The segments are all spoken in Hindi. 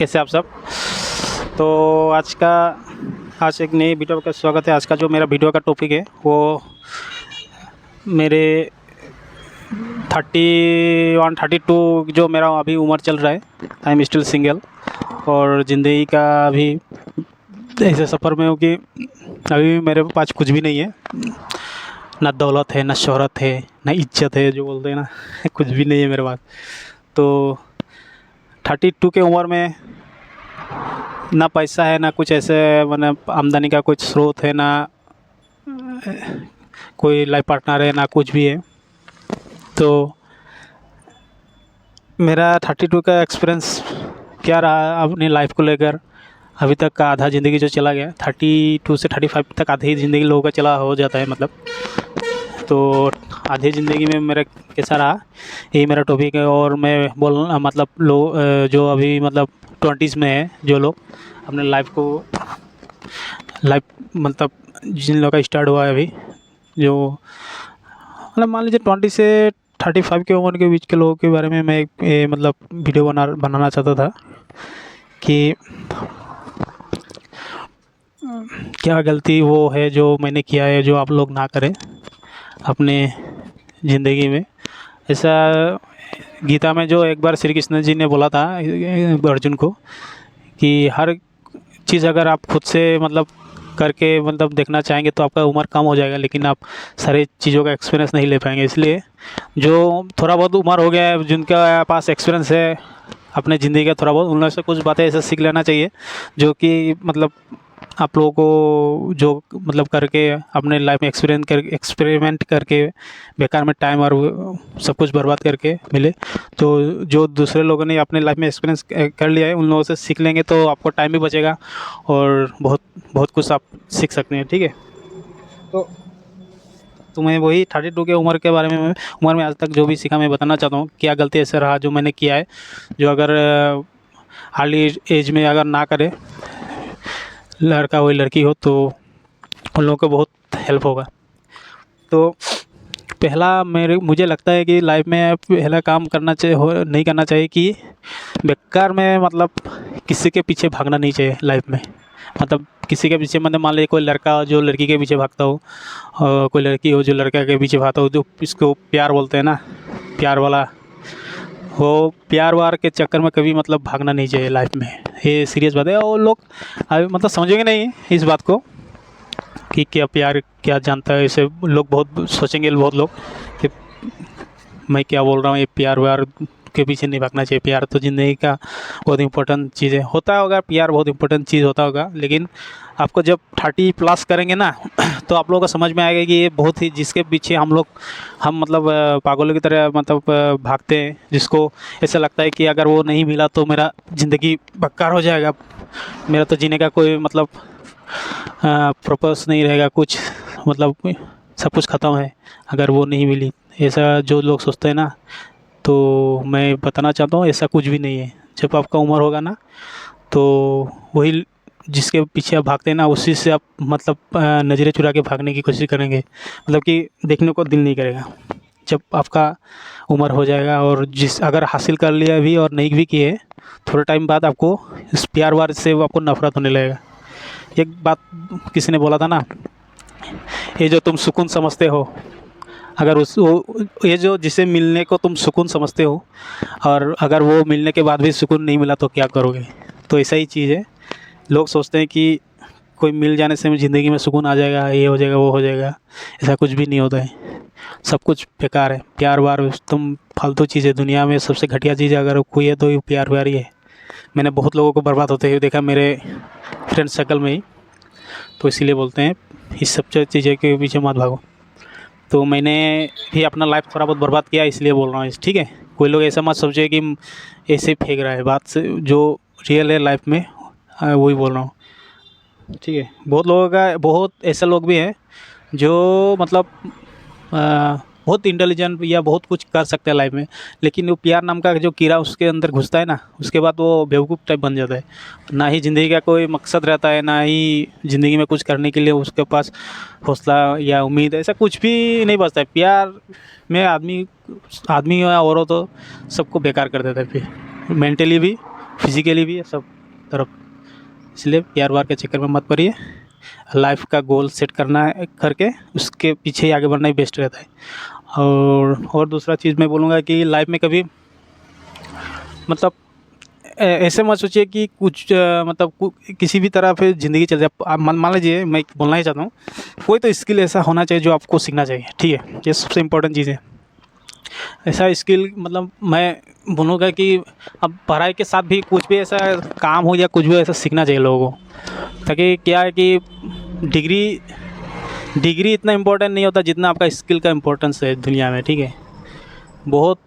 कैसे आप सब। तो आज एक नई वीडियो का स्वागत है। आज का जो मेरा वीडियो का टॉपिक है वो मेरे 31-32 जो मेरा अभी उम्र चल रहा है। आई एम स्टिल सिंगल और ज़िंदगी का अभी ऐसे सफ़र में हूँ कि अभी मेरे पास कुछ भी नहीं है, ना दौलत है, ना शोहरत है, ना इज्जत है जो बोलते हैं ना कुछ भी नहीं है मेरे पास। तो 32 के उम्र में ना पैसा है, ना कुछ ऐसे मतलब आमदनी का कुछ स्रोत है, ना कोई लाइफ पार्टनर है, ना कुछ भी है। तो मेरा 32 का एक्सपीरियंस क्या रहा अपनी लाइफ को लेकर। अभी तक का आधा ज़िंदगी जो चला गया, 32 से 35 तक आधी ज़िंदगी लोगों का चला हो जाता है मतलब। तो आधी ज़िंदगी में मेरा कैसा रहा, यही मेरा टॉपिक है। और मैं मतलब जो अभी मतलब 20s में है, जो लोग अपने लाइफ मतलब जिन लोगों का स्टार्ट हुआ है अभी, जो मतलब मान लीजिए 20 से 35 के उम्र के बीच के लोगों के बारे में मैं मतलब वीडियो बनाना चाहता था कि क्या गलती वो है जो मैंने किया है जो आप लोग ना करें अपने ज़िंदगी में। ऐसा गीता में जो एक बार श्री कृष्ण जी ने बोला था अर्जुन को कि हर चीज़ अगर आप खुद से मतलब करके मतलब देखना चाहेंगे तो आपका उम्र कम हो जाएगा, लेकिन आप सारी चीज़ों का एक्सपीरियंस नहीं ले पाएंगे। इसलिए जो थोड़ा बहुत उम्र हो गया है, जिनका पास एक्सपीरियंस है अपने ज़िंदगी का थोड़ा बहुत, उन लोगों से कुछ बातें ऐसे सीख लेना चाहिए जो कि मतलब आप लोगों को जो मतलब करके अपने लाइफ में एक्सपेरिमेंट करके बेकार में टाइम और सब कुछ बर्बाद करके मिले। तो जो दूसरे लोगों ने अपने लाइफ में एक्सपीरियंस कर लिया है, उन लोगों से सीख लेंगे तो आपको टाइम भी बचेगा और बहुत कुछ आप सीख सकते हैं। ठीक है, तो मैं वही 32 के उम्र में आज तक जो भी सीखा मैं बताना चाहता हूँ। क्या गलती ऐसा रहा जो मैंने किया है, जो अगर अर्ली एज में अगर ना करे लड़का हो लड़की हो तो उन लोगों को बहुत हेल्प होगा। तो पहला मुझे लगता है कि लाइफ में पहला काम नहीं करना चाहिए कि बेकार में मतलब किसी के पीछे भागना नहीं चाहिए लाइफ में। मतलब किसी के पीछे मतलब मान लीजिए कोई लड़का हो जो लड़की के पीछे भागता हो, और कोई लड़की हो जो लड़का के पीछे भागता हो, जो इसको प्यार बोलते हैं ना, प्यार वाला, वो प्यार वार के चक्कर में कभी मतलब भागना नहीं चाहिए लाइफ में। ये सीरियस बात है। और लोग अभी मतलब समझेंगे नहीं इस बात को कि क्या प्यार क्या जानता है। इसे लोग बहुत सोचेंगे, बहुत लोग कि मैं क्या बोल रहा हूँ, ये प्यार व्यार के पीछे नहीं भागना चाहिए। प्यार तो ज़िंदगी का बहुत इंपॉर्टेंट चीज़ है, होता होगा प्यार बहुत इंपॉर्टेंट चीज़ होता होगा, लेकिन आपको जब 30+ करेंगे ना तो आप लोगों को समझ में आएगा कि ये बहुत ही जिसके पीछे हम मतलब पागलों की तरह मतलब भागते हैं, जिसको ऐसा लगता है कि अगर वो नहीं मिला तो मेरा ज़िंदगी बेकार हो जाएगा, मेरा तो जीने का कोई मतलब पर्पस नहीं रहेगा, कुछ मतलब सब कुछ ख़त्म है अगर वो नहीं मिली। ऐसा जो लोग सोचते हैं ना, तो मैं बताना चाहता हूँ ऐसा कुछ भी नहीं है। जब आपका उम्र होगा ना तो वही जिसके पीछे आप भागते हैं ना, उसी से आप मतलब नज़रें चुरा के भागने की कोशिश करेंगे, मतलब कि देखने को दिल नहीं करेगा। जब आपका उम्र हो जाएगा और अगर हासिल कर लिया भी और नहीं भी किए, थोड़े टाइम बाद आपको इस प्यार वार से आपको नफरत होने लगेगा। एक बात किसी ने बोला था ना, ये जो तुम सुकून समझते हो, अगर ये जो जिसे मिलने को तुम सुकून समझते हो और अगर वो मिलने के बाद भी सुकून नहीं मिला तो क्या करोगे। तो ऐसा ही चीज़ है। लोग सोचते हैं कि कोई मिल जाने से ज़िंदगी में सुकून आ जाएगा, ये हो जाएगा वो हो जाएगा। ऐसा कुछ भी नहीं होता है, सब कुछ बेकार है। प्यार वार तुम फालतू चीज़ है। दुनिया में सबसे घटिया चीज़ अगर कोई है तो ये प्यार व्यार ही है। मैंने बहुत लोगों को बर्बाद होते हुए देखा मेरे फ्रेंड सर्कल में ही। तो इसीलिए बोलते हैं इस सब चीज़ें के पीछे मत भागो। तो मैंने भी अपना लाइफ थोड़ा बहुत बर्बाद किया, इसलिए बोल रहा हूँ। ठीक है, कोई लोग ऐसा मत सोचे कि ऐसे फेंक रहा है बात से, जो रियल है लाइफ में वही बोल रहा हूँ। ठीक है, बहुत ऐसे लोग भी हैं जो मतलब बहुत इंटेलिजेंट या बहुत कुछ कर सकते हैं लाइफ में, लेकिन वो प्यार नाम का जो कीड़ा उसके अंदर घुसता है ना, उसके बाद वो बेवकूफ़ टाइप बन जाता है। ना ही ज़िंदगी का कोई मकसद रहता है, ना ही ज़िंदगी में कुछ करने के लिए उसके पास हौसला या उम्मीद, ऐसा कुछ भी नहीं बचता है। प्यार में आदमी या औरत तो सबको बेकार कर देता है, फिर मेंटली भी फिजिकली भी, सब तरफ। इसलिए प्यार वार के चक्कर में मत पड़िए। लाइफ का गोल सेट करना है, करके उसके पीछे ही आगे बढ़ना ही बेस्ट रहता है। और दूसरा चीज़ मैं बोलूँगा कि लाइफ में कभी मतलब ऐसे मत सोचिए कि कुछ मतलब किसी भी तरह फिर ज़िंदगी चल जाए। आप मान लीजिए, मैं बोलना ही चाहता हूँ, कोई तो स्किल ऐसा होना चाहिए जो आपको सीखना चाहिए, ठीक है। ये सबसे इम्पोर्टेंट चीज़ है। ऐसा स्किल मतलब मैं बोलूँगा कि अब पढ़ाई के साथ भी कुछ भी ऐसा काम हो या कुछ भी ऐसा सीखना चाहिए लोगों को, ताकि क्या है कि डिग्री डिग्री इतना इम्पोर्टेंट नहीं होता जितना आपका स्किल का इम्पोर्टेंस है दुनिया में, ठीक है। बहुत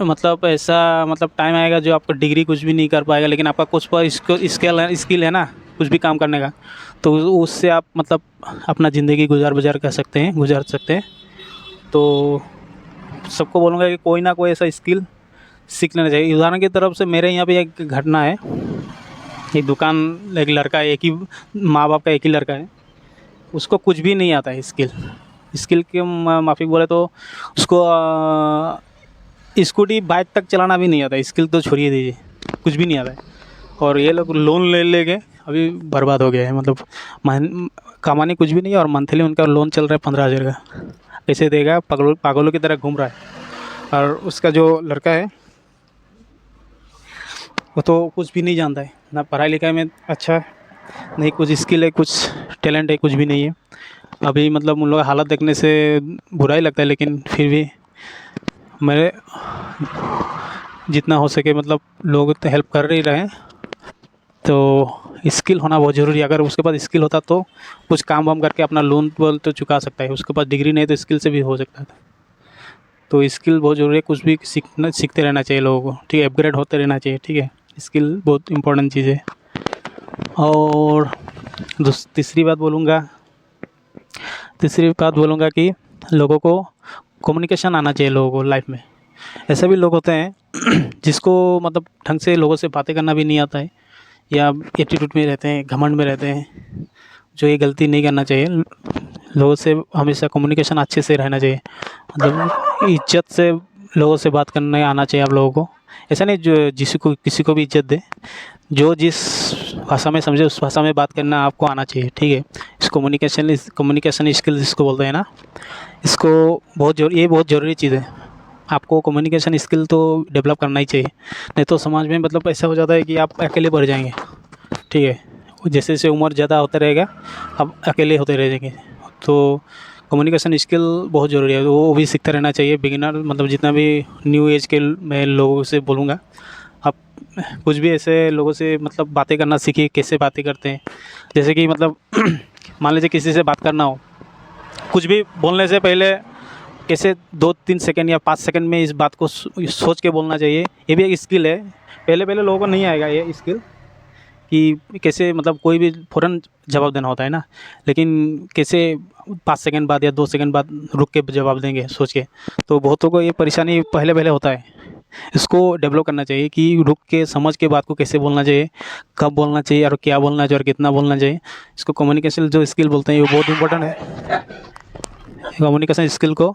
मतलब ऐसा मतलब टाइम आएगा जो आपका डिग्री कुछ भी नहीं कर पाएगा, लेकिन आपका कुछ पर स्किल है ना, कुछ भी काम करने का, तो उससे आप मतलब अपना ज़िंदगी गुजार सकते हैं। तो सबको बोलूँगा कि कोई ना कोई ऐसा स्किल सीख लेना चाहिए। उदाहरण की तरफ से मेरे यहाँ पे एक घटना है। एक दुकान, एक लड़का है, एक ही माँ बाप का एक ही लड़का है, उसको कुछ भी नहीं आता है स्किल के माफ़ी बोले तो उसको स्कूटी बाइक तक चलाना भी नहीं आता है। स्किल तो छोड़िए दीजिए, कुछ भी नहीं आता है। और ये लोग लोन ले के अभी बर्बाद हो गया है। मतलब कमाने कुछ भी नहीं है, और मंथली उनका लोन चल रहा है 15,000 का। कैसे देगा? पागलों की तरह घूम रहा है। और उसका जो लड़का है वो तो कुछ भी नहीं जानता है, ना पढ़ाई लिखाई में अच्छा है, नहीं कुछ स्किल है, कुछ टैलेंट है, कुछ भी नहीं है। अभी मतलब उन लोग हालत देखने से बुरा ही लगता है, लेकिन फिर भी मेरे जितना हो सके मतलब लोग तो हेल्प कर ही रहे हैं। तो स्किल होना बहुत ज़रूरी है। अगर उसके पास स्किल होता तो कुछ काम वाम करके अपना लोन वोन तो चुका सकता है। उसके पास डिग्री नहीं तो स्किल से भी हो सकता था। तो स्किल बहुत ज़रूरी है। कुछ भी सीखते रहना चाहिए लोगों को, ठीक है। अपग्रेड होते रहना चाहिए, ठीक है। स्किल बहुत इम्पोर्टेंट चीज़ है। और तीसरी बात बोलूँगा कि लोगों को कम्युनिकेशन आना चाहिए लोगों को लाइफ में। ऐसे भी लोग होते हैं जिसको मतलब ढंग से लोगों से बातें करना भी नहीं आता है, या एटीट्यूड में रहते हैं, घमंड में रहते हैं, जो ये गलती नहीं करना चाहिए। लोगों से हमेशा कम्युनिकेशन अच्छे से रहना चाहिए, मतलब इज्जत से लोगों से बात करने आना चाहिए आप लोगों को। ऐसा नहीं जो किसी को भी इज्जत दे, जो जिस भाषा में समझे उस भाषा में बात करना आपको आना चाहिए, ठीक है। इस कम्युनिकेशन स्किल्स जिसको बोलते हैं ना, इसको ये बहुत ज़रूरी चीज़ है। आपको कम्युनिकेशन स्किल तो डेवलप करना ही चाहिए, नहीं तो समाज में मतलब ऐसा हो जाता है कि आप अकेले बढ़ जाएंगे, ठीक है। जैसे जैसे उम्र ज़्यादा होता रहेगा आप अकेले होते रह जाएंगे। तो कम्युनिकेशन स्किल बहुत ज़रूरी है, वो भी सीखते रहना चाहिए। बिगिनर मतलब जितना भी न्यू एज के मैं लोगों से बोलूँगा, आप कुछ भी ऐसे लोगों से मतलब बातें करना सीखिए, कैसे बातें करते हैं। जैसे कि मतलब मान लीजिए किसी से बात करना हो, कुछ भी बोलने से पहले कैसे 2-3 सेकंड या 5 सेकंड में इस बात को सोच के बोलना चाहिए। ये भी एक स्किल है। पहले पहले लोगों को नहीं आएगा ये स्किल कि कैसे मतलब कोई भी फ़ौरन जवाब देना होता है ना, लेकिन कैसे 5 सेकंड बाद या 2 सेकंड बाद रुक के जवाब देंगे सोच के। तो बहुतों को ये परेशानी पहले पहले होता है। इसको डेवलप करना चाहिए कि रुक के समझ के बात को कैसे बोलना चाहिए, कब बोलना चाहिए, और क्या बोलना चाहिए और कितना बोलना चाहिए। इसको कम्युनिकेशन जो स्किल बोलते हैं ये बहुत इंपॉर्टेंट है। कम्युनिकेशन स्किल को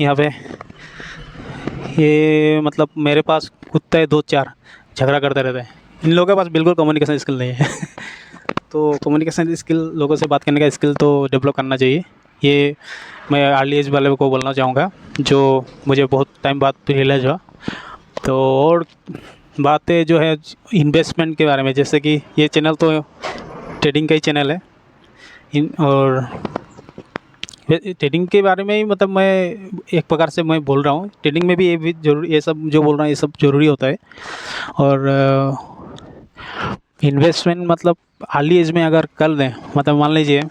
यहाँ पे ये मतलब मेरे पास कुत्ता है 2-4 झगड़ा करते रहते हैं। इन लोगों के पास बिल्कुल कम्युनिकेशन स्किल नहीं है। तो कम्युनिकेशन स्किल, लोगों से बात करने का स्किल तो डेवलप करना चाहिए। ये मैं अर्ली एज वाले को बोलना चाहूँगा, जो मुझे बहुत टाइम बाद रियलाइज हुआ। तो और बातें जो है इन्वेस्टमेंट के बारे में, जैसे कि ये चैनल तो ट्रेडिंग का ही चैनल है, और ट्रेडिंग के बारे में ही मतलब मैं एक प्रकार से मैं बोल रहा हूँ। ट्रेडिंग में भी ये भी जरूरी, ये सब जो बोल रहा हूँ ये सब ज़रूरी होता है। और इन्वेस्टमेंट मतलब अर्ली एज में अगर कर दें, मतलब मान लीजिए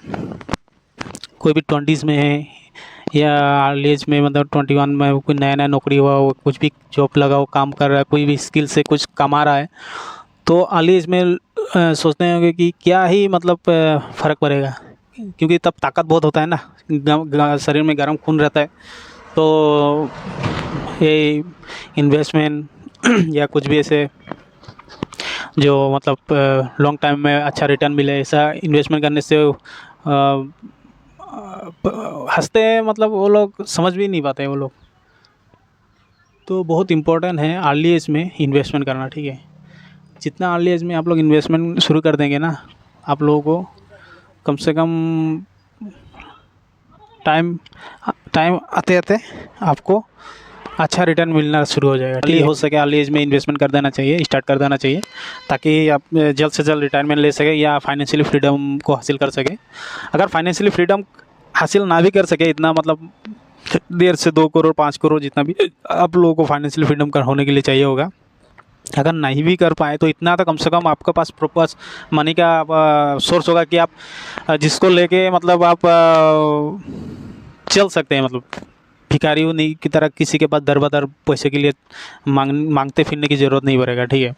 कोई भी 20s में है या अर्ली एज में मतलब 21 में कोई नया नया नौकरी हुआ हो, कुछ भी जॉब लगा हो, काम कर रहा है, कोई भी स्किल से कुछ कमा रहा है, तो अर्ली एज में सोचते होंगे कि क्या ही मतलब फ़र्क पड़ेगा, क्योंकि तब ताकत बहुत होता है ना, शरीर में गर्म खून रहता है। तो ये इन्वेस्टमेंट या कुछ भी ऐसे जो मतलब लॉन्ग टाइम में अच्छा रिटर्न मिले, ऐसा इन्वेस्टमेंट करने से हंसते हैं, मतलब वो लोग समझ भी नहीं पाते वो लोग। तो बहुत इम्पोर्टेंट है अर्ली एज में इन्वेस्टमेंट करना, ठीक है। जितना अर्ली एज में आप लोग इन्वेस्टमेंट शुरू कर देंगे ना, आप लोगों को कम से कम टाइम टाइम आते आते आपको अच्छा रिटर्न मिलना शुरू हो जाएगा। ठीक हो सके अर्ली एज में इन्वेस्टमेंट कर देना चाहिए, स्टार्ट कर देना चाहिए, ताकि आप जल्द से जल्द रिटायरमेंट ले सके या फाइनेंशियली फ्रीडम को हासिल कर सके। अगर फाइनेंशियली फ्रीडम हासिल ना भी कर सके, इतना मतलब 1.5 से 2 करोड़ 5 करोड़ जितना भी आप लोगों को फाइनेंशियली फ्रीडम कर होने के लिए चाहिए होगा, अगर नहीं भी कर पाए तो इतना तो कम से कम आपके पास प्रॉपर मनी का सोर्स होगा कि आप जिसको लेके मतलब आप चल सकते हैं। मतलब भिखारियों नहीं की तरह किसी के पास दर बदर पैसे के लिए मांगते फिरने की ज़रूरत नहीं पड़ेगा। ठीक है,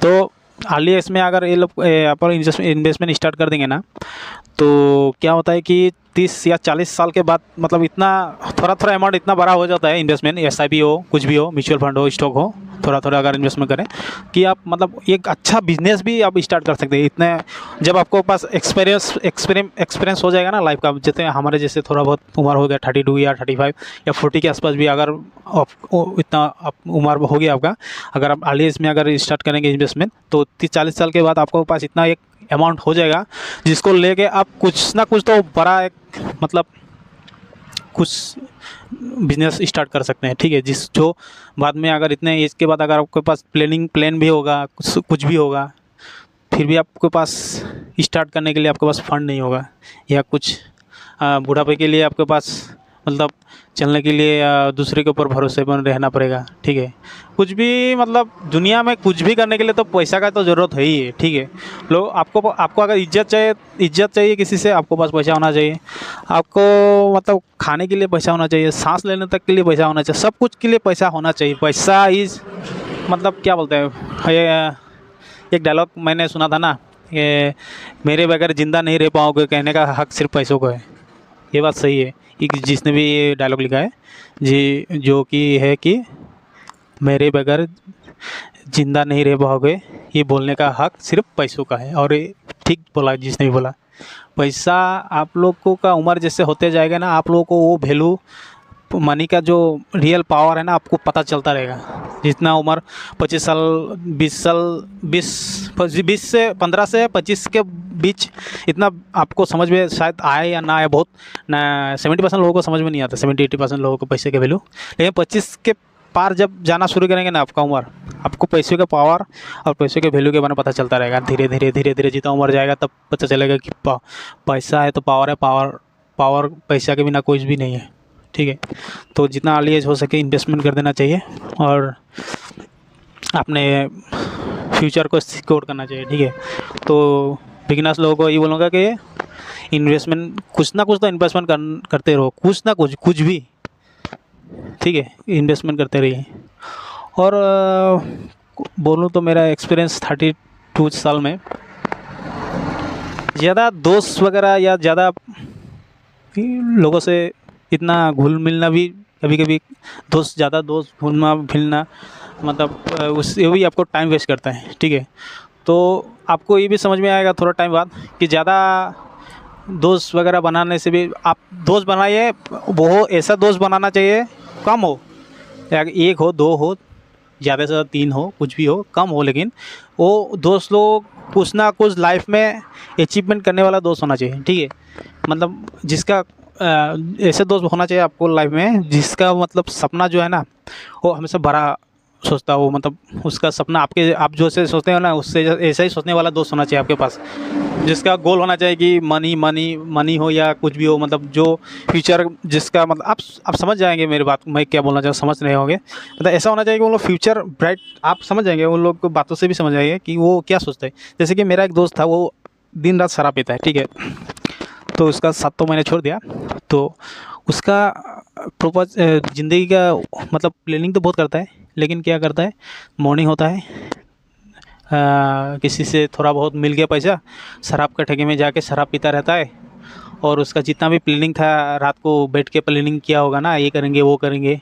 तो अर्ली एज में अगर ये लोग अपन इन्वेस्टमेंट स्टार्ट कर देंगे ना, तो क्या होता है कि 30 या 40 साल के बाद मतलब इतना थोड़ा थोड़ा अमाउंट इतना बड़ा हो जाता है, इन्वेस्टमेंट SIP हो, कुछ भी हो, म्यूचुअल फंड हो, स्टॉक हो, थोड़ा थोड़ा अगर इन्वेस्टमेंट करें कि आप मतलब एक अच्छा बिजनेस भी आप स्टार्ट कर सकते हैं। इतने जब आपको पास एक्सपीरियंस हो जाएगा ना लाइफ का, जैसे हमारे जैसे थोड़ा बहुत उम्र हो गया 32 या 35 या 40 के आसपास भी अगर इतना उम्र हो गया आपका, अगर आप अर्ली एज में अगर स्टार्ट करेंगे इन्वेस्टमेंट, तो 30-40 साल के बाद आपको पास इतना एक अमाउंट हो जाएगा जिसको लेके आप कुछ ना कुछ तो बड़ा एक मतलब कुछ बिजनेस स्टार्ट कर सकते हैं। ठीक है, जिस जो बाद में अगर इतने एज के बाद अगर आपके पास प्लान भी होगा, कुछ भी होगा, फिर भी आपके पास स्टार्ट करने के लिए आपके पास फंड नहीं होगा, या कुछ बुढ़ापे के लिए आपके पास मतलब चलने के लिए दूसरे के ऊपर भरोसेमंद रहना पड़ेगा। ठीक है, कुछ भी मतलब दुनिया में कुछ भी करने के लिए तो पैसा का तो ज़रूरत है ही है। ठीक है, लोग आपको अगर इज्जत चाहिए किसी से, आपको पास पैसा होना चाहिए। आपको मतलब खाने के लिए पैसा होना चाहिए, सांस लेने तक के लिए पैसा होना चाहिए, सब कुछ के लिए पैसा होना चाहिए। पैसा इज मतलब क्या बोलते हैं, एक डायलॉग मैंने सुना था ना कि मेरे बगैर ज़िंदा नहीं रह पाओगे, कहने का हक सिर्फ पैसों को है। ये बात सही है कि जिसने भी ये डायलॉग लिखा है जी, जो कि है कि मेरे बगैर ज़िंदा नहीं रह पाओगे, ये बोलने का हक सिर्फ पैसों का है। और ये ठीक बोला जिसने भी बोला। पैसा आप लोगों का उम्र जैसे होते जाएगा ना, आप लोगों को वो वैल्यू मनी का जो रियल पावर है ना, आपको पता चलता रहेगा। जितना उम्र 25 साल 20 से 15 से 25 के बीच इतना आपको समझ में शायद आए या ना आए, बहुत ना 70% लोगों को समझ में नहीं आता, 70-80% लोगों को पैसे के वैल्यू। लेकिन 25 के पार जब जाना शुरू करेंगे ना आपका उम्र, आपको पैसे का पावर और पैसे के वैल्यू के बारे में पता चलता रहेगा। धीरे धीरे जितना उम्र जाएगा तब पता चलेगा कि पैसा है तो पावर है, पावर पैसा के बिना कुछ भी नहीं है। ठीक है, तो जितना अर्ली एज हो सके इन्वेस्टमेंट कर देना चाहिए और अपने फ्यूचर को सिक्योर करना चाहिए। ठीक है, तो बिगिनर्स लोगों को ये बोलूँगा कि इन्वेस्टमेंट कुछ ना कुछ तो इन्वेस्टमेंट करते रहो, कुछ ना कुछ भी। ठीक है, इन्वेस्टमेंट करते रहिए। और बोलूँ तो मेरा एक्सपीरियंस 32 साल में ज़्यादा दोस्त वगैरह या ज़्यादा लोगों से इतना घुल मिलना भी, कभी कभी ज़्यादा दोस्त घूमना फिरना मतलब उससे भी आपको टाइम वेस्ट करता है। ठीक है, तो आपको ये भी समझ में आएगा थोड़ा टाइम बाद कि ज़्यादा दोस्त वगैरह बनाने से भी, आप दोस्त बनाइए, वो ऐसा दोस्त बनाना चाहिए कम हो, या 1 हो 2 हो, ज़्यादा से ज़्यादा 3 हो, कुछ भी हो, कम हो, लेकिन वो दोस्त लोग कुछ ना कुछ लाइफ में अचीवमेंट करने वाला दोस्त होना चाहिए। ठीक है, मतलब जिसका ऐसे दोस्त होना चाहिए आपको लाइफ में जिसका मतलब सपना जो है ना वो हमेशा बड़ा सोचता हो, मतलब उसका सपना आप जो से सोचते हो ना उससे ऐसा ही सोचने वाला दोस्त होना चाहिए आपके पास, जिसका गोल होना चाहिए कि मनी हो या कुछ भी हो, मतलब जो फ्यूचर जिसका मतलब आप समझ जाएंगे मेरी बात, मैं क्या बोलना चाहूँ समझ रहे होंगे। मतलब ऐसा होना चाहिए कि वो लोग फ्यूचर ब्राइट, आप समझ जाएंगे उन लोग को बातों से भी समझ जाएंगे कि वो क्या सोचते हैं। जैसे कि मेरा एक दोस्त था, वो दिन रात शराब पीता है। ठीक है, तो उसका साथ तो मैंने छोड़ दिया, तो उसका प्रॉपर ज़िंदगी का मतलब प्लानिंग तो बहुत करता है, लेकिन क्या करता है, मॉर्निंग होता है, किसी से थोड़ा बहुत मिल गया पैसा, शराब का ठेके में जाके शराब पीता रहता है। और उसका जितना भी प्लानिंग था, रात को बैठ के प्लानिंग किया होगा ना, ये करेंगे वो करेंगे,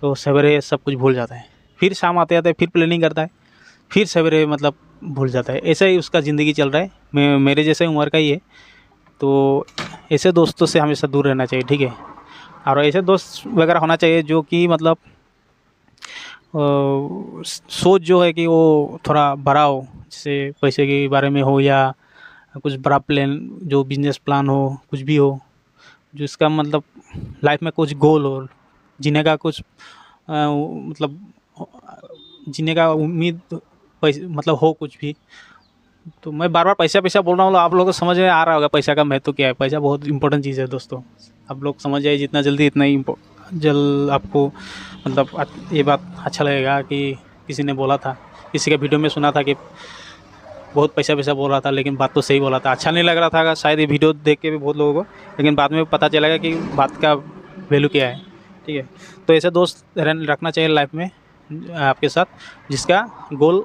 तो सवेरे सब कुछ भूल जाता है। फिर शाम आते आते फिर प्लानिंग करता है, फिर सवेरे मतलब भूल जाता है। ऐसा ही उसका ज़िंदगी चल रहा है, मेरे जैसे उम्र का ही है। तो ऐसे दोस्तों से हमेशा दूर रहना चाहिए। ठीक है, और ऐसे दोस्त वगैरह होना चाहिए जो कि मतलब सोच जो है कि वो थोड़ा बड़ा हो, जैसे पैसे के बारे में हो या कुछ बड़ा प्लान, जो बिजनेस प्लान हो, कुछ भी हो, जिसका मतलब लाइफ में कुछ गोल हो, जीने का कुछ मतलब जीने का उम्मीद, पैसे मतलब हो कुछ भी। तो मैं बार बार पैसा पैसा बोल रहा हूँ, आप लोगों को समझ में आ रहा होगा पैसा का महत्व क्या है। पैसा बहुत इंपॉर्टेंट चीज़ है दोस्तों, आप लोग समझ जाइए जितना जल्दी इतना ही जल्द आपको मतलब ये बात अच्छा लगेगा कि किसी ने बोला था, किसी के वीडियो में सुना था कि बहुत पैसा पैसा बोल रहा था, लेकिन बात तो सही बोला था। अच्छा नहीं लग रहा था शायद ये वीडियो देख के भी बहुत लोगों को, लेकिन बाद में पता चलेगा कि बात का वैल्यू क्या है। ठीक है, तो ऐसे दोस्त रखना चाहिए लाइफ में आपके साथ, जिसका गोल,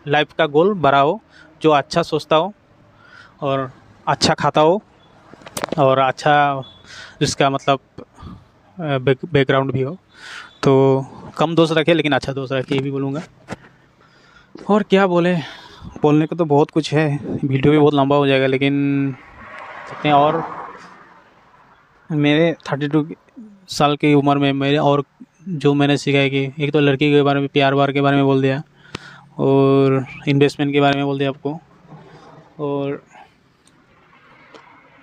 लाइफ का गोल बड़ा हो, जो अच्छा सोचता हो और अच्छा खाता हो और अच्छा जिसका मतलब बैकग्राउंड भी हो। तो कम दोस्त रखे लेकिन अच्छा दोस्त रखे, ये भी बोलूँगा। और क्या बोले, बोलने को तो बहुत कुछ है, वीडियो भी बहुत लंबा हो जाएगा, लेकिन सकते हैं। और मेरे 32 साल की उम्र में मेरे और जो मैंने सीखा है कि एक तो लड़की के बारे में, प्यार व्यार के बारे में बोल दिया, और इन्वेस्टमेंट के बारे में बोल दिया आपको। और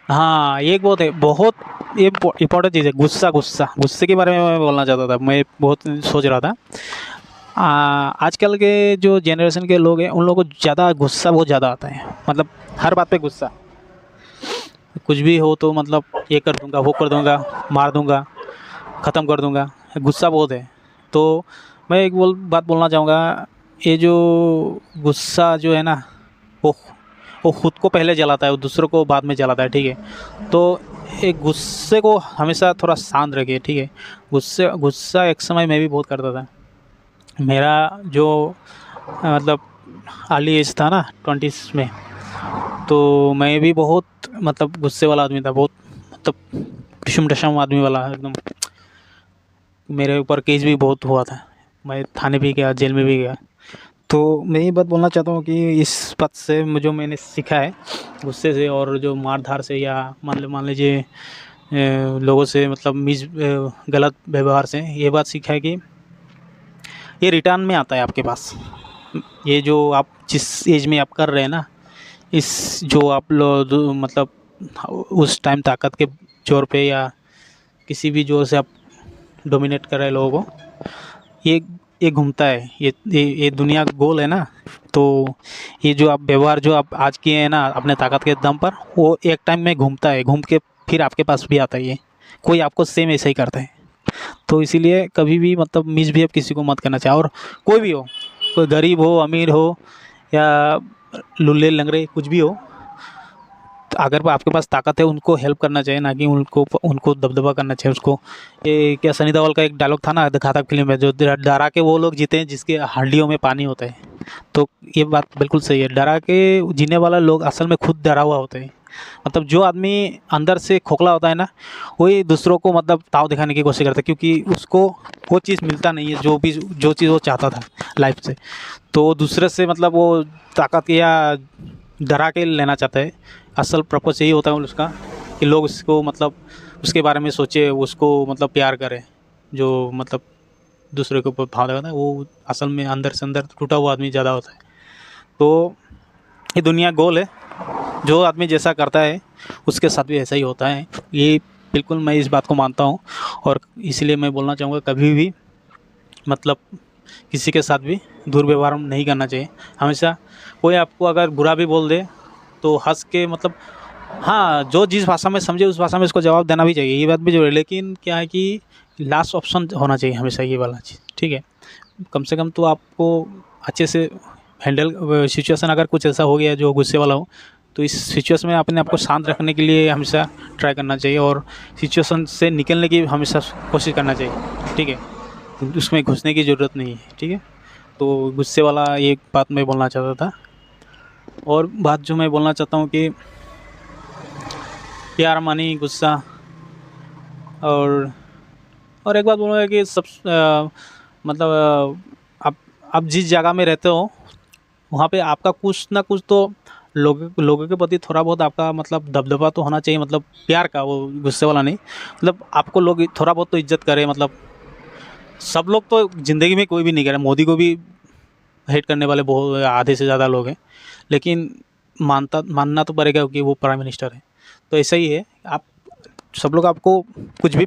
हाँ, एक बहुत है, बहुत इम्पोर्टेंट चीज़ है, गुस्सा। गुस्से के बारे में मैं बोलना चाहता था, मैं बहुत सोच रहा था। आजकल के जो जनरेशन के लोग हैं, उन लोगों को ज़्यादा गुस्सा बहुत ज़्यादा आता है, मतलब हर बात पे गुस्सा, कुछ भी हो तो मतलब ये कर दूंगा, वो कर दूंगा, मार दूंगा, ख़त्म कर दूंगा, गुस्सा बहुत है। तो मैं एक बात बोलना चाहूँगा, ये जो गुस्सा जो है ना, वो वो खुद को पहले जलाता है, वो दूसरों को बाद में जलाता है। ठीक है, तो एक गुस्से को हमेशा थोड़ा शांत रखिए। ठीक है, गुस्सा एक समय मैं भी बहुत करता था। मेरा जो मतलब अर्ली एज था ना, 20s में, तो मैं भी बहुत मतलब गुस्से वाला आदमी था, बहुत मतलब टिशम टशम आदमी वाला एकदम। मेरे ऊपर केस भी बहुत हुआ था, मैं थाने भी गया, जेल में भी गया। तो मैं ये बात बोलना चाहता हूँ कि इस बात से जो मैंने सीखा है गुस्से से, और जो मार धार से, या मान लीजिए लोगों से मतलब गलत व्यवहार से, ये बात सीखा है कि ये रिटर्न में आता है आपके पास। ये जो आप जिस एज में आप कर रहे हैं ना, इस जो आप लोग मतलब उस टाइम ताकत के जोर पे या किसी भी जोर से आप डोमिनेट कर रहे लोगों को, ये घूमता है, ये दुनिया गोल है ना। तो ये जो आप व्यवहार जो आप आज किए हैं ना अपने ताकत के दम पर, वो एक टाइम में घूमता है, घूम के फिर आपके पास भी आता है। ये कोई आपको सेम ऐसे ही करता है। तो इसीलिए कभी भी मतलब मिसबिहेव किसी को मत करना चाहिए, और कोई भी हो, कोई गरीब हो, अमीर हो, या लुल्ले लंगड़े कुछ भी हो, तो अगर आपके पास ताकत है उनको हेल्प करना चाहिए, ना कि उनको दबदबा करना चाहिए उसको। ये क्या सनी देओल का एक डायलॉग था ना घातक फिल्म में, जो डरा के वो लोग जीते हैं जिसके हड्डियों में पानी होता है। तो ये बात बिल्कुल सही है, डरा के जीने वाला लोग असल में खुद डरा हुआ होता है। मतलब जो आदमी अंदर से खोखला होता है ना, वही दूसरों को मतलब ताव दिखाने की कोशिश करता है, क्योंकि उसको वो चीज़ मिलता नहीं है जो चीज़ वो चाहता था लाइफ से। तो वो दूसरे से मतलब वो ताकत या डरा के लेना चाहता है। असल पर्पस यही होता है उसका कि लोग उसको मतलब उसके बारे में सोचे, उसको मतलब प्यार करें। जो मतलब दूसरे के ऊपर भाव लगाता है, वो असल में अंदर से अंदर टूटा हुआ आदमी ज़्यादा होता है। तो ये दुनिया गोल है, जो आदमी जैसा करता है उसके साथ भी ऐसा ही होता है। ये बिल्कुल मैं इस बात को मानता हूँ, और इसलिए मैं बोलना चाहूँगा कभी भी मतलब किसी के साथ भी दुर्व्यवहार नहीं करना चाहिए। हमेशा कोई आपको अगर बुरा भी बोल दे तो हंस के मतलब, हाँ, जो जिस भाषा में समझे उस भाषा में उसको जवाब देना भी चाहिए, ये बात भी जरूरी है। लेकिन क्या है कि लास्ट ऑप्शन होना चाहिए हमेशा ये वाला चीज़। ठीक है, कम से कम तो आपको अच्छे से हैंडल सिचुएशन, अगर कुछ ऐसा हो गया जो गुस्से वाला हो, तो इस सिचुएशन में अपने आप को शांत रखने के लिए हमेशा ट्राई करना चाहिए, और सिचुएशन से निकलने की हमेशा कोशिश करना चाहिए। ठीक है, उसमें घुसने की ज़रूरत नहीं है। ठीक है, तो गुस्से वाला ये बात मैं बोलना चाहता था। और बात जो मैं बोलना चाहता हूँ कि प्यार मानी गुस्सा, और एक बात बोलूँगा कि सब मतलब आप जिस जगह में रहते हो वहाँ पे आपका कुछ ना कुछ तो लोगों के प्रति थोड़ा बहुत आपका मतलब दबदबा तो होना चाहिए, मतलब प्यार का, वो गुस्से वाला नहीं, मतलब आपको लोग थोड़ा बहुत तो इज्जत करें, मतलब सब लोग तो ज़िंदगी में कोई भी नहीं कह रहा, मोदी को भी हेट करने वाले बहुत आधे से ज़्यादा लोग हैं, लेकिन मानना तो पड़ेगा कि वो प्राइम मिनिस्टर है। तो ऐसा ही है, आप सब लोग आपको कुछ भी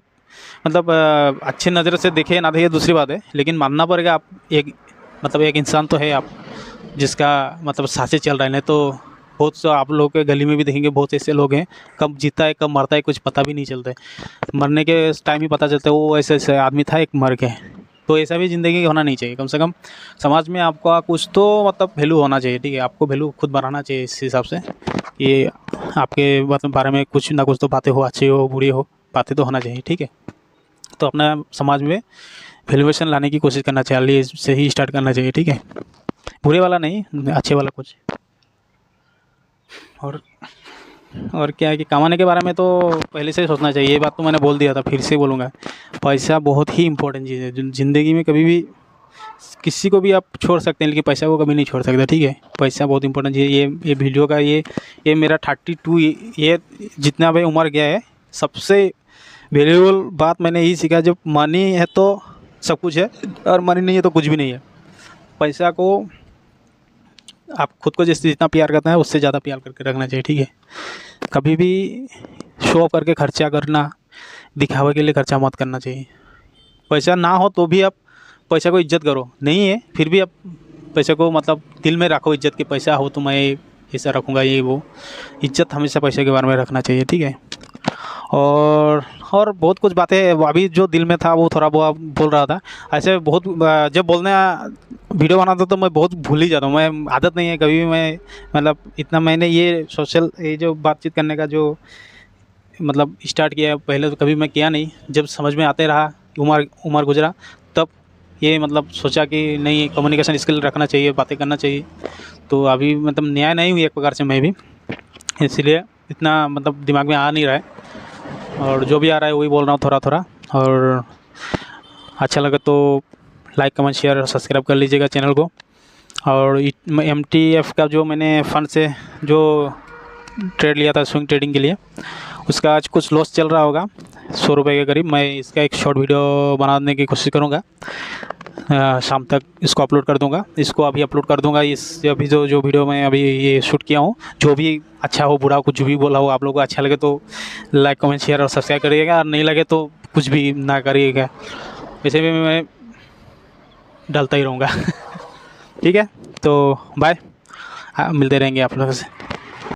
मतलब अच्छे नज़र से देखे ना देखे दूसरी बात है, लेकिन मानना पड़ेगा आप एक मतलब एक इंसान तो है आप, जिसका मतलब सांसें चल रहा है। नहीं तो बहुत से आप लोग के गली में भी देखेंगे, बहुत ऐसे लोग हैं, कब जीता है कब मरता है कुछ पता भी नहीं चलता है, मरने के टाइम ही पता चलता है वो ऐसे ऐसे आदमी था, एक मर गए। तो ऐसा भी ज़िंदगी होना नहीं चाहिए। कम से कम समाज में आपका कुछ तो मतलब वैल्यू होना चाहिए, ठीक है। आपको वैल्यू खुद बनाना चाहिए इस हिसाब से कि आपके मतलब बारे में कुछ ना कुछ तो बातें हो, अच्छी हो बुरी हो, बातें तो होना चाहिए, ठीक है। तो अपना समाज में वैल्यूएशन लाने की कोशिश करना चाहिए, से ही स्टार्ट करना चाहिए, ठीक है। बुरे वाला नहीं, अच्छे वाला कुछ। और क्या है कि कमाने के बारे में तो पहले से ही सोचना चाहिए, ये बात तो मैंने बोल दिया था, फिर से बोलूँगा। पैसा बहुत ही इंपॉर्टेंट चीज़ है ज़िंदगी में, कभी भी किसी को भी आप छोड़ सकते हैं, लेकिन पैसा को कभी नहीं छोड़ सकते, ठीक है। पैसा बहुत इंपॉर्टेंट चीज़ है। ये वीडियो का ये मेरा 32 ये जितना भी उम्र गया है, सबसे वैल्यूबल बात मैंने यही सीखा, जब मनी है तो सब कुछ है, और मनी नहीं है तो कुछ भी नहीं है। पैसा को आप खुद को जितना प्यार करते हैं उससे ज़्यादा प्यार करके रखना चाहिए, ठीक है। कभी भी शो ऑफ करके खर्चा करना, दिखावे के लिए खर्चा मत करना चाहिए। पैसा ना हो तो भी आप पैसा को इज्जत करो, नहीं है फिर भी आप पैसे को मतलब दिल में रखो इज्जत की, पैसा हो तो मैं ऐसा रखूँगा, ये वो इज्जत हमेशा पैसे के बारे में रखना चाहिए, ठीक है। और बहुत कुछ बातें अभी जो दिल में था वो थोड़ा बहुत बोल रहा था। ऐसे बहुत जब बोलने वीडियो बनाता तो मैं बहुत भूल ही जाता हूँ, मैं आदत नहीं है कभी भी, मैं मतलब इतना मैंने ये जो बातचीत करने का जो मतलब स्टार्ट किया पहले तो कभी मैं किया नहीं, जब समझ में आते रहा, उम्र गुजरा, तब ये मतलब सोचा कि नहीं कम्युनिकेशन स्किल रखना चाहिए, बातें करना चाहिए। तो अभी मतलब नया नहीं हुई एक प्रकार से मैं भी, इसलिए इतना मतलब दिमाग में आ नहीं रहा है, और जो भी आ रहा है वही बोल रहा हूँ थोड़ा थोड़ा। और अच्छा लगे तो लाइक कमेंट शेयर और सब्सक्राइब कर लीजिएगा चैनल को। और MTF का जो मैंने फंड से जो ट्रेड लिया था स्विंग ट्रेडिंग के लिए, उसका आज कुछ लॉस चल रहा होगा 100 रुपये के करीब। मैं इसका एक शॉर्ट वीडियो बनाने की कोशिश करूँगा, शाम तक इसको अपलोड कर दूंगा। इसको अभी अपलोड कर दूंगा, इस अभी जो वीडियो मैं अभी ये शूट किया हूँ, जो भी अच्छा हो बुरा हो कुछ भी बोला हो, आप लोगों को अच्छा लगे तो लाइक कमेंट शेयर और सब्सक्राइब करिएगा, और नहीं लगे तो कुछ भी ना करिएगा, वैसे भी मैं डालता ही रहूँगा। ठीक है, तो बाय, मिलते रहेंगे आप लोगों से।